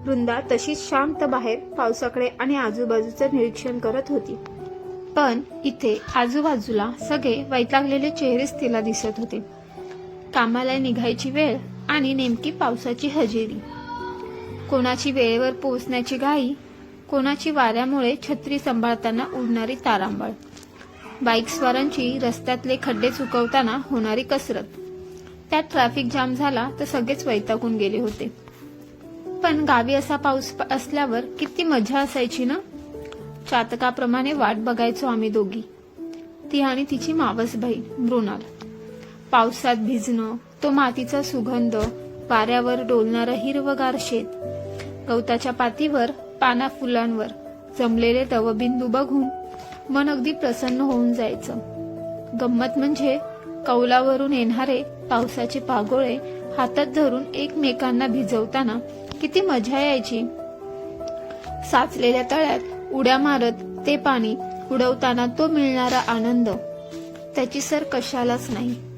वृंदा तशीच शांत बाहेर पावसाकडे आणि आजूबाजूचं निरीक्षण करत होती. पण इथे आजूबाजूला सगळे वैतागलेले चेहरेच तिला दिसत होते. कामाला निघायची वेळ आणि नेमकी पावसाची हजेरी. कोणाची वेळेवर पोहोचण्याची घाई, कोणाची वाऱ्यामुळे छत्री सांभाळताना उडणारी तारांबळ, बाईकस्वारांची रस्त्यातले खड्डे चुकवताना होणारी कसरत. त्यात ट्रॅफिक जाम झाला तर सगळेच वैतागून गेले होते. पण गावी असा पाऊस असल्यावर किती मजा असायची ना. चातकाप्रमाणे वाट बघायचो आम्ही दोघी, ती आणि तिची मावस बहीण मृणाल. पावसात भिजणं, तो मातीचा सुगंध, वाऱ्यावर डोलणारं हिरवगार शेत, गवताच्या पातीवर पाना फुलांवर जमलेले दवबिंदू बघून मन अगदी प्रसन्न होऊन जायचं. गंमत म्हणजे कौलावरून येणारे पावसाचे पागोळे हातात धरून एकमेकांना भिजवताना किती मजा यायची. साचलेल्या तळ्यात उड्या मारत ते पाणी उडवताना तो मिळणारा आनंद, त्याची सर कशालाच नाही.